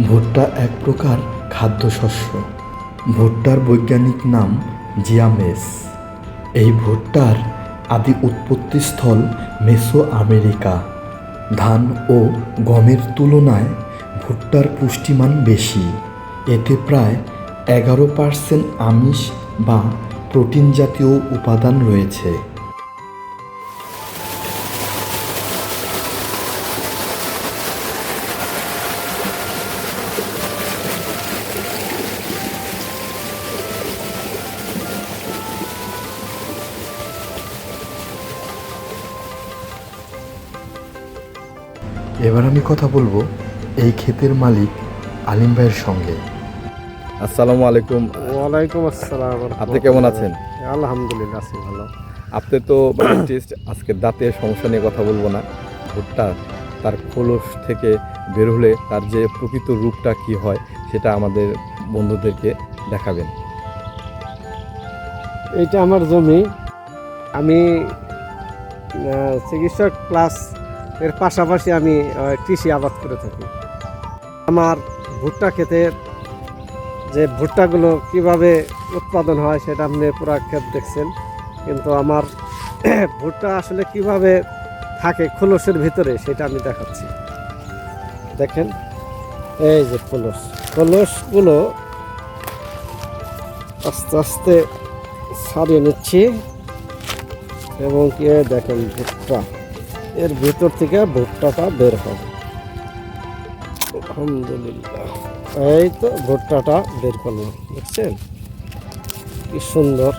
ভুট্টা এক প্রকার খাদ্যশস্য। ভুট্টার বৈজ্ঞানিক নাম জিয়ামেস। এই ভুট্টার আদি উৎপত্তিস্থল মেসো আমেরিকা। ধান ও গমের তুলনায় ভুট্টার পুষ্টিমান বেশি। এতে প্রায় 11% আমিষ বা প্রোটিন জাতীয় উপাদান রয়েছে। এবার আমি কথা বলবো এই ক্ষেতের মালিক আলিম ভাইয়ের সঙ্গে। আসসালামু আলাইকুম। ওয়ালাইকুম আসসালাম। আপনি কেমন আছেন? আলহামদুলিল্লাহ আছি ভালো। আপনি তো আর্টিস্ট, আজকে দাঁতের সমস্যা নিয়ে কথা বলবো না। ভুট্টা তার খোলস থেকে বের হলে তার যে প্রকৃত রূপটা কি হয় সেটা আমাদের বন্ধুদেরকে দেখাবেন। এইটা আমার জমি। আমি চিকিৎসক প্লাস এর পাশাপাশি আমি কৃষি আবাদ করে থাকি। আমার ভুট্টা ক্ষেতের যে ভুট্টাগুলো কিভাবে উৎপাদন হয় সেটা আপনি পুরো ক্ষেত দেখছেন, কিন্তু আমার ভুট্টা আসলে কিভাবে থাকে খোলসের ভিতরে সেটা আমি দেখাচ্ছি। দেখেন, এই যে খোলসগুলো আস্তে আস্তে ছাড়িয়ে নিচ্ছি এবং কি দেখেন ভুট্টা এর ভিতর থেকে ভুট্টাটা বের হবে। আলহামদুলিল্লাহ, এই তো ভুট্টাটা বের করলাম, দেখছেন কি সুন্দর।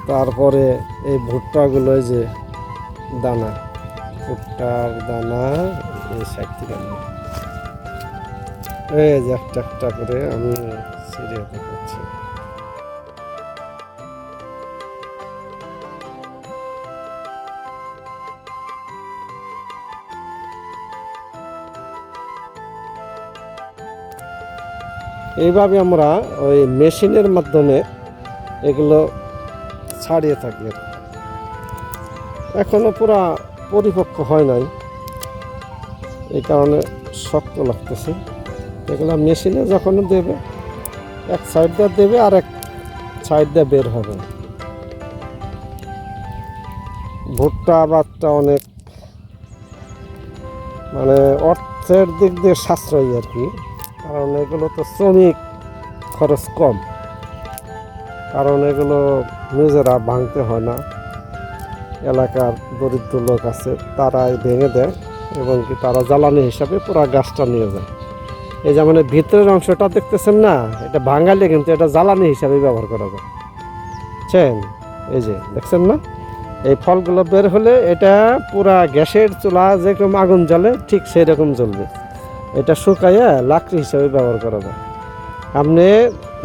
তারপরে এই ভুট্টাগুলো যে দানা, ভুট্টার দানা এই সাইড থেকে এই যে একটা একটা করে আমি ছিঁড়ে দেখাচ্ছি। এইভাবে আমরা ওই মেশিনের মাধ্যমে এগুলো ছাড়িয়ে থাকি। এখনো পুরা পরিপক্ক হয় নাই, এই কারণে শক্ত লাগতেছে। এগুলো মেশিনে যখন দেবে এক সাইড দিয়ে দেবে আর এক সাইড দিয়ে বের হবে। ভুট্টা আবাদটা অনেক মানে অর্থের দিক দিয়ে সাশ্রয়ী আর কি, কারণ এগুলো তো শ্রমিক খরচ কম, কারণ এগুলো নিজেরা ভাঙতে হয় না। এলাকার দরিদ্র লোক আছে তারাই ভেঙে দেয় এবং কি তারা জ্বালানি হিসাবে পুরো গাছটা নিয়ে যায়। এই যেমন ভিতরের অংশটা দেখতেছেন না, এটা ভাঙালে কিন্তু এটা জ্বালানি হিসাবে ব্যবহার করা যায়, বুঝছেন? এই যে দেখছেন না, এই ফলগুলো বের হলে এটা পুরা গ্যাসের চুলা যেরকম আগুন জ্বলে ঠিক সেই রকম জ্বলবে। এটা শুকাইয়া লাকড়ি হিসাবে ব্যবহার করা যায়। আপনি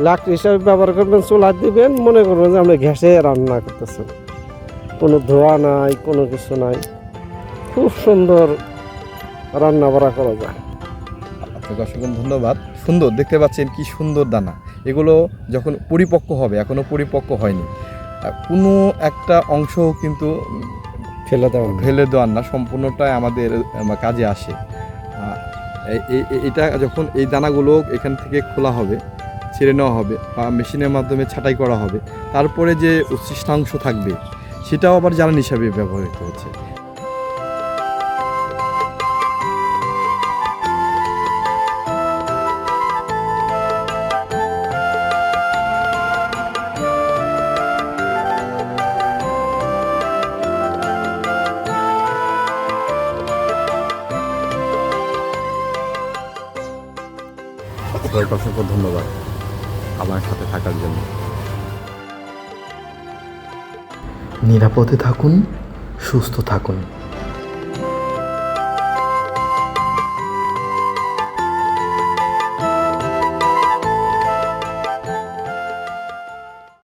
লাকড়ি হিসাবে ব্যবহার করবেন, চুলা দিবেন, মনে করবেন যে আপনি গ্যাসে রান্না করতেছেন, কোনো ধোঁয়া নাই, কোনো কিছু নাই, খুব সুন্দর রান্না বাড়া করা যায়। আপনাকে অসংখ্য ধন্যবাদ। সুন্দর দেখতে পাচ্ছেন, কি সুন্দর দানা। এগুলো যখন পরিপক্ক হবে, এখনও পরিপক্ক হয়নি, কোনো একটা অংশও কিন্তু ফেলে দেওয়ার না, সম্পূর্ণটাই আমাদের কাজে আসে। এটা যখন এই দানাগুলো এখান থেকে খোলা হবে, ছেড়ে নেওয়া হবে বা মেশিনের মাধ্যমে ছাঁটাই করা হবে, তারপরে যে উচ্ছিষ্টাংশ থাকবে সেটাও আবার জ্বালানি হিসাবে ব্যবহৃত হচ্ছে। সবাইকে অসংখ্য ধন্যবাদ আমার সাথে থাকার জন্য। নিরাপদে থাকুন, সুস্থ থাকুন।